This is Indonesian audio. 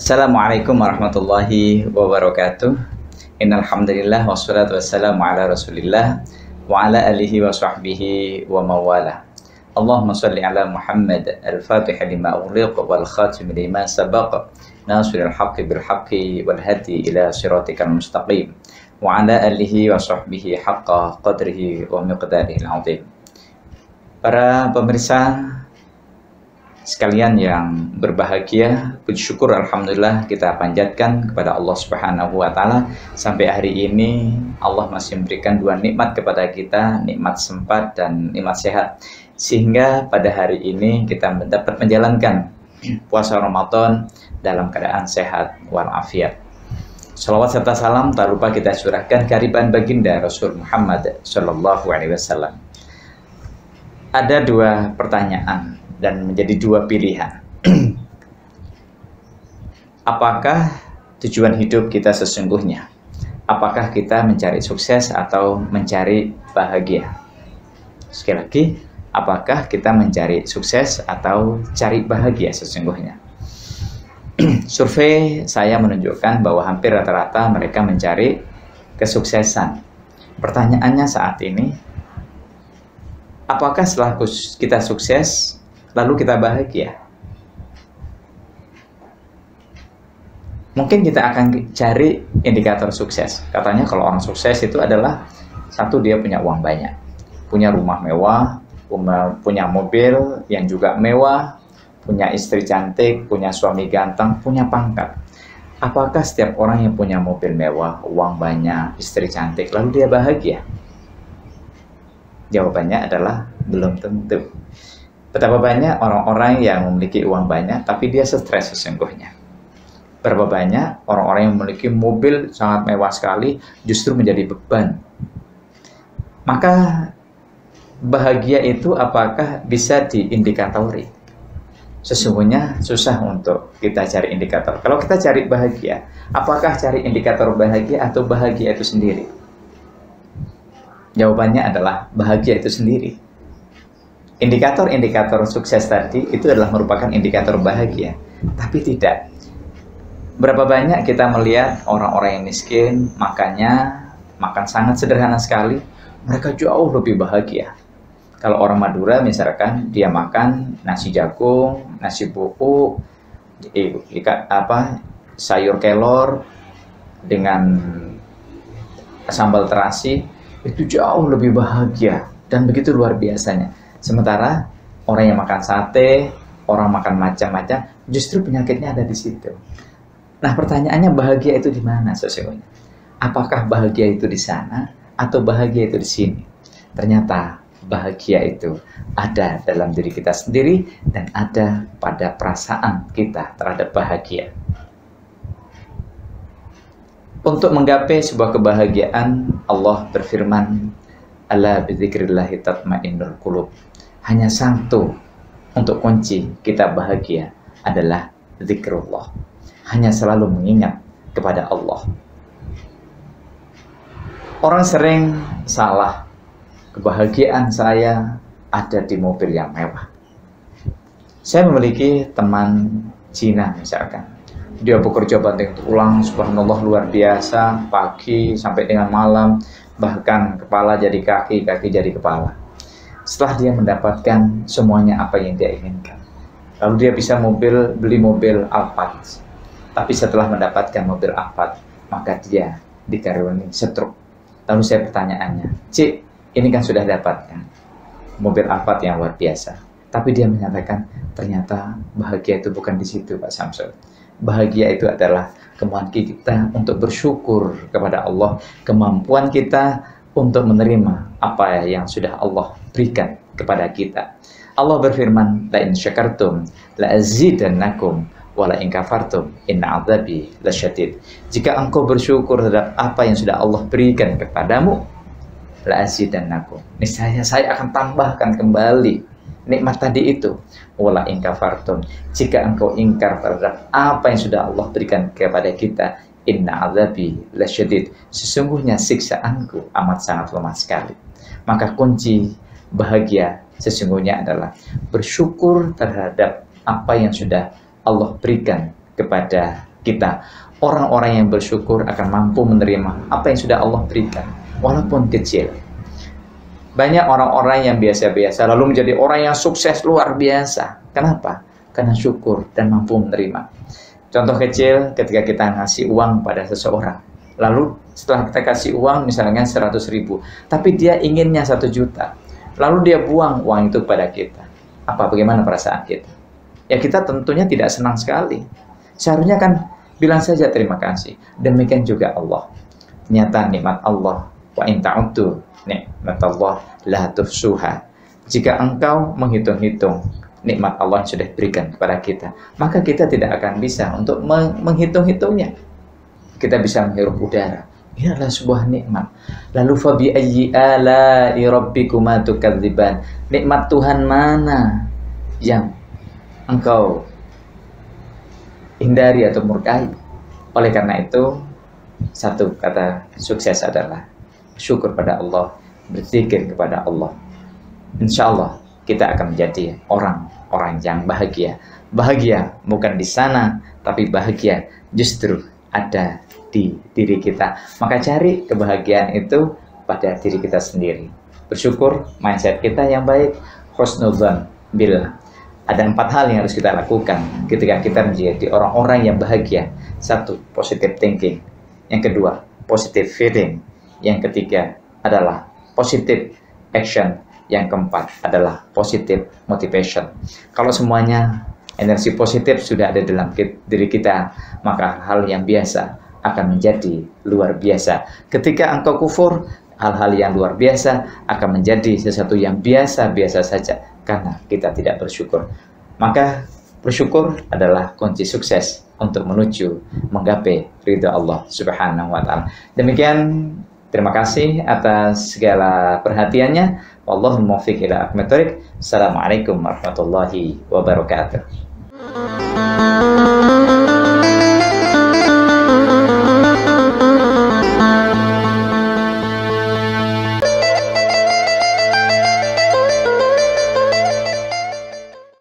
Assalamualaikum warahmatullahi wabarakatuh. Innal hamdalillah wassalatu wassalamu ala Rasulillah wa ala alihi wa sahbihi wa mawala. Allahumma shalli ala Muhammad al-Fatih lima ughliq wal khatim lima sabaq nasiril haqqi bil haqqi wal hadi ila siratikal mustaqim wa ala alihi wa sahbihi haqqa qadrihi wa miqdarihi al-azim. Para pemirsa sekalian yang berbahagia, puji syukur alhamdulillah kita panjatkan kepada Allah Subhanahu wa taala sampai hari ini Allah masih memberikan dua nikmat kepada kita, nikmat sempat dan nikmat sehat, sehingga pada hari ini kita dapat menjalankan puasa Ramadan dalam keadaan sehat walafiat. Salawat serta salam tak lupa kita curahkan kehadiran baginda Rasul Muhammad Sallallahu Alaihi Wasallam. Ada dua pertanyaan dan menjadi dua pilihan. Apakah tujuan hidup kita sesungguhnya? Apakah kita mencari sukses atau mencari bahagia? Sekali lagi, apakah kita mencari sukses atau cari bahagia sesungguhnya? Survei saya menunjukkan bahwa hampir rata-rata mereka mencari kesuksesan. Pertanyaannya saat ini, apakah setelah kita sukses lalu kita bahagia? Mungkin kita akan cari indikator sukses. Katanya kalau orang sukses itu adalah satu, dia punya uang banyak, punya rumah mewah, punya mobil yang juga mewah, punya istri cantik, punya suami ganteng, punya pangkat. Apakah setiap orang yang punya mobil mewah, uang banyak, istri cantik, lalu dia bahagia? Jawabannya adalah belum tentu. Betapa banyak orang-orang yang memiliki uang banyak tapi dia stres sesungguhnya. Berapa banyak orang-orang yang memiliki mobil sangat mewah sekali justru menjadi beban. Maka bahagia itu apakah bisa diindikatori? Sesungguhnya susah untuk kita cari indikator. Kalau kita cari bahagia, apakah cari indikator bahagia atau bahagia itu sendiri? Jawabannya adalah bahagia itu sendiri. Indikator-indikator sukses tadi itu adalah merupakan indikator bahagia, tapi tidak. Berapa banyak kita melihat orang-orang yang miskin makan sangat sederhana sekali, mereka jauh lebih bahagia. Kalau orang Madura misalkan dia makan nasi jagung, nasi bubuk, sayur kelor dengan sambal terasi, itu jauh lebih bahagia dan begitu luar biasanya. Sementara orang yang makan sate, orang makan macam-macam, justru penyakitnya ada di situ. Nah, pertanyaannya bahagia itu di mana sesungguhnya? Apakah bahagia itu di sana atau bahagia itu di sini? Ternyata bahagia itu ada dalam diri kita sendiri dan ada pada perasaan kita terhadap bahagia. Untuk menggapai sebuah kebahagiaan, Allah berfirman, "Ala bidzikrillahi tatmainnul qulub." Hanya satu untuk kunci kita bahagia adalah zikrullah. Hanya selalu mengingat kepada Allah. Orang sering salah. Kebahagiaan saya ada di mobil yang mewah. Saya memiliki teman Cina misalkan. Dia bekerja banting tulang, subhanallah luar biasa, pagi sampai dengan malam, bahkan kepala jadi kaki, kaki jadi kepala. Setelah dia mendapatkan semuanya apa yang dia inginkan, lalu dia bisa beli mobil Alphard. Tapi setelah mendapatkan mobil Alphard, maka dia dikaruniai stroke. Lalu saya pertanyaannya, "Cik, ini kan sudah dapatkan mobil Alphard yang luar biasa." Tapi dia menyatakan, ternyata bahagia itu bukan di situ, Pak Samsul. Bahagia itu adalah kemampuan kita untuk bersyukur kepada Allah, kemampuan kita untuk menerima apa yang sudah Allah berikan kepada kita. Allah berfirman, "La in syakartum la azidannakum wa la in kafartum inna 'adzabi lasyadid." Jika engkau bersyukur terhadap apa yang sudah Allah berikan kepadamu, la azidannakum, niscaya saya akan tambahkan kembali nikmat tadi itu. Wala in kafartum, jika engkau ingkar terhadap apa yang sudah Allah berikan kepada kita, inna 'adzabi lasyadid, sesungguhnya siksaanku amat sangat lemah sekali. Maka kunci bahagia sesungguhnya adalah bersyukur terhadap apa yang sudah Allah berikan kepada kita. Orang-orang yang bersyukur akan mampu menerima apa yang sudah Allah berikan, walaupun kecil. Banyak orang-orang yang biasa-biasa lalu menjadi orang yang sukses luar biasa. Kenapa? Karena syukur dan mampu menerima. Contoh kecil, ketika kita ngasih uang pada seseorang, lalu setelah kita kasih uang misalnya 100.000, tapi dia inginnya 1 juta, lalu dia buang uang itu pada kita. Bagaimana perasaan kita? Ya kita tentunya tidak senang sekali. Seharusnya kan bilang saja terima kasih. Demikian juga Allah. Ternyata nikmat Allah, wa in ta'uddu nikmatallah la tuhsuha. Jika engkau menghitung-hitung nikmat Allah yang sudah diberikan kepada kita, maka kita tidak akan bisa untuk menghitung-hitungnya. Kita bisa menghirup udara. Ini adalah sebuah nikmat. Lalu fa bi ayyi ala'i rabbikuma tukadziban. Nikmat Tuhan mana yang engkau hindari atau murkai? Oleh karena itu, satu kata sukses adalah syukur pada Allah, berzikir kepada Allah. Insya Allah kita akan menjadi orang-orang yang bahagia. Bahagia bukan di sana, tapi bahagia justru ada di diri kita. Maka cari kebahagiaan itu pada diri kita sendiri. Bersyukur, mindset kita yang baik, husnudzan billah. Ada 4 hal yang harus kita lakukan ketika kita menjadi orang-orang yang bahagia. 1, positive thinking. Yang kedua, positive feeling. Yang ketiga adalah positive action. Yang keempat adalah positive motivation. Kalau semuanya energi positif sudah ada dalam diri kita, maka hal yang biasa akan menjadi luar biasa. Ketika engkau kufur, hal-hal yang luar biasa akan menjadi sesuatu yang biasa-biasa saja karena kita tidak bersyukur. Maka bersyukur adalah kunci sukses untuk menuju menggapai ridha Allah Subhanahu wa taala. Demikian, terima kasih atas segala perhatiannya. Wallahul muwaffiq ila aqwamit thoriq. Assalamualaikum warahmatullahi wabarakatuh.